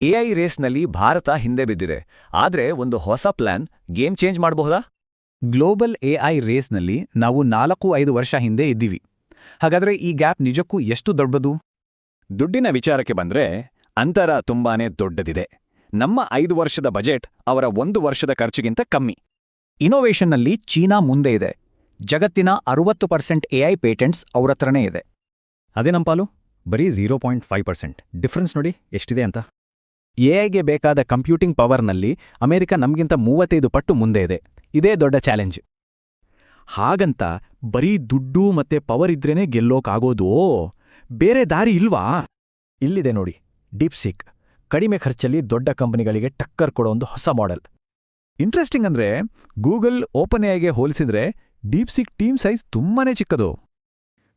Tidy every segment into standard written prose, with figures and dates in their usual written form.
AI ರೇಸ್ನಲ್ಲಿ Bharat ಹಿಂದೆ ಬಿದ್ದಿದೆ. ಆದ್ರೆ ಒಂದು ಹೊಸ ಪ್ಲಾನ್ ಗೇಮ್ ಚೇಂಜ್ ಮಾಡಬಹುದಾ? ಗ್ಲೋಬಲ್ ಎಐ ರೇಸ್ನಲ್ಲಿ ನಾವು 4-5 ವರ್ಷ ಹಿಂದೆ ಇದ್ದೀವಿ. ಹಾಗಾದ್ರೆ ಈ ಗ್ಯಾಪ್ ನಿಜಕ್ಕೂ ಎಷ್ಟು ದೊಡ್ಡದು? ದುಡ್ಡಿನ ವಿಚಾರಕ್ಕೆ ಬಂದ್ರೆ ಅಂತರ ತುಂಬಾನೇ ದೊಡ್ಡದಿದೆ. ನಮ್ಮ 5 ವರ್ಷದ ಬಜೆಟ್ ಅವರ 1 ವರ್ಷದ ಖರ್ಚಿಗಿಂತ ಕಮ್ಮಿ. ಇನೋವೇಷನ್ನಲ್ಲಿ ಚೀನಾ ಮುಂದೆ ಇದೆ. ಜಗತ್ತಿನ 60% ಎಐ ಪೇಟೆಂಟ್ಸ್ ಅವರತ್ರನೇ ಇದೆ. ಅದೇ ನಮ್ಮ ಪಾಲು ಬರೀ 0.5%. ಡಿಫ್ರೆನ್ಸ್ ನೋಡಿ ಎಷ್ಟಿದೆ ಅಂತ. ಎಐಗೆ ಬೇಕಾದ ಕಂಪ್ಯೂಟಿಂಗ್ ಪವರ್ನಲ್ಲಿ ಅಮೆರಿಕ ನಮಗಿಂತ 35 ಪಟ್ಟು ಮುಂದೆ ಇದೆ. ಇದೇ ದೊಡ್ಡ ಚಾಲೆಂಜ್. ಹಾಗಂತ ಬರೀ ದುಡ್ಡು ಮತ್ತೆ ಪವರ್ ಇದ್ರೇನೆ ಗೆಲ್ಲೋಕಾಗೋದು? ಬೇರೆ ದಾರಿ ಇಲ್ವಾ? ಇಲ್ಲಿದೆ ನೋಡಿ, ಡೀಪ್ಸೀಕ್. ಕಡಿಮೆ ಖರ್ಚಲ್ಲಿ ದೊಡ್ಡ ಕಂಪನಿಗಳಿಗೆ ಟಕ್ಕರ್ ಕೊಡೋ ಒಂದು ಹೊಸ ಮಾಡೆಲ್. ಇಂಟ್ರೆಸ್ಟಿಂಗ್ ಅಂದ್ರೆ ಗೂಗಲ್ ಓಪನ್ ಎಐಗೆ ಹೋಲಿಸಿದ್ರೆ ಡೀಪ್ಸೀಕ್ ಟೀಮ್ ಸೈಜ್ ತುಂಬಾನೇ ಚಿಕ್ಕದು.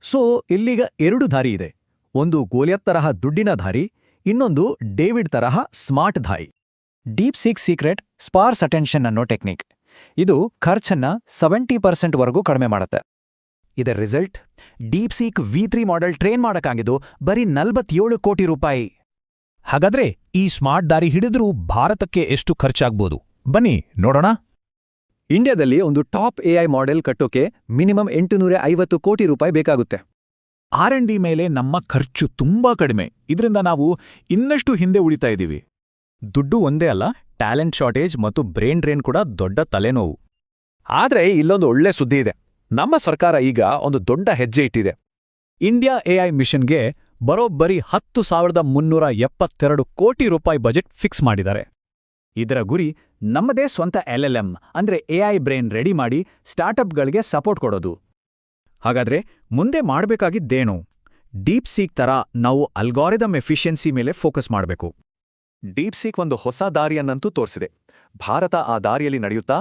ಸೊ ಇಲ್ಲೀಗ 2 ದಾರಿ ಇದೆ. ಒಂದು ಗೋಲಿಯತ್ ತರಹ ದುಡ್ಡಿನ ದಾರಿ, ಇನ್ನೊಂದು ಡೇವಿಡ್ ತರಹ ಸ್ಮಾರ್ಟ್ ದಾರಿ. ಡೀಪ್ಸೀಕ್ ಸೀಕ್ರೆಟ್ ಸ್ಪಾರ್ಸ್ ಅಟೆನ್ಷನ್ ಅನ್ನೋ ಟೆಕ್ನಿಕ್. ಇದು ಖರ್ಚನ್ನ 70% ವರೆಗೂ ಕಡಿಮೆ ಮಾಡುತ್ತೆ. ಇದರ ರಿಸಲ್ಟ್, ಡೀಪ್ಸೀಕ್ V3 ಮಾಡೆಲ್ ಟ್ರೈನ್ ಮಾಡಕ್ಕಾಗಿದ್ದು ಬರೀ 47 ಕೋಟಿ ರೂಪಾಯಿ. ಹಾಗಾದ್ರೆ ಈ ಸ್ಮಾರ್ಟ್ ದಾರಿ ಹಿಡಿದ್ರೂ ಭಾರತಕ್ಕೆ ಎಷ್ಟು ಖರ್ಚಾಗ್ಬೋದು? ಬನ್ನಿ ನೋಡೋಣ. ಇಂಡಿಯಾದಲ್ಲಿ ಒಂದು ಟಾಪ್ ಎಐ ಮಾಡೆಲ್ ಕಟ್ಟೋಕೆ ಮಿನಿಮಮ್ 850 ಕೋಟಿ ರೂಪಾಯಿ ಬೇಕಾಗುತ್ತೆ. R&D ಮೇಲೆ ನಮ್ಮ ಖರ್ಚು ತುಂಬಾ ಕಡಿಮೆ. ಇದರಿಂದ ನಾವು ಇನ್ನಷ್ಟು ಹಿಂದೆ ಉಳಿತಾ ಇದ್ದೀವಿ. ದುಡ್ಡು ಒಂದೇ ಅಲ್ಲ, ಟ್ಯಾಲೆಂಟ್ ಶಾರ್ಟೇಜ್ ಮತ್ತು ಬ್ರೇನ್ ಡ್ರೇನ್ ಕೂಡ ದೊಡ್ಡ ತಲೆನೋವು. ಆದ್ರೆ ಇಲ್ಲೊಂದು ಒಳ್ಳೆ ಸುದ್ದಿ ಇದೆ. ನಮ್ಮ ಸರ್ಕಾರ ಈಗ ಒಂದು ದೊಡ್ಡ ಹೆಜ್ಜೆ ಇಟ್ಟಿದೆ. ಇಂಡಿಯಾ ಎಐ ಮಿಷನ್ಗೆ ಬರೋಬ್ಬರಿ 10,372 ಕೋಟಿ ರೂಪಾಯಿ ಬಜೆಟ್ ಫಿಕ್ಸ್ ಮಾಡಿದ್ದಾರೆ. ಇದರ ಗುರಿ ನಮ್ಮದೇ ಸ್ವಂತ LLM ಅಂದ್ರೆ ಎಐ ಬ್ರೇನ್ ರೆಡಿ ಮಾಡಿ ಸ್ಟಾರ್ಟ್ಅಪ್ಗಳಿಗೆ ಸಪೋರ್ಟ್ ಕೊಡೋದು. ಹಾಗಾದ್ರೆ ಮುಂದೆ ಮಾಡಬೇಕಾಗಿದ್ದೇನು? ಡೀಪ್ಸೀಕ್ ತರ ನಾವು ಅಲ್ಗಾರಿದಮ್ ಎಫಿಷಿಯನ್ಸಿ ಮೇಲೆ ಫೋಕಸ್ ಮಾಡಬೇಕು. ಡೀಪ್ಸೀಕ್ ಒಂದು ಹೊಸ ದಾರಿಯನ್ನಂತೂ ತೋರಿಸಿದೆ. ಭಾರತ ಆ ದಾರಿಯಲ್ಲಿ ನಡೆಯುತ್ತಾ?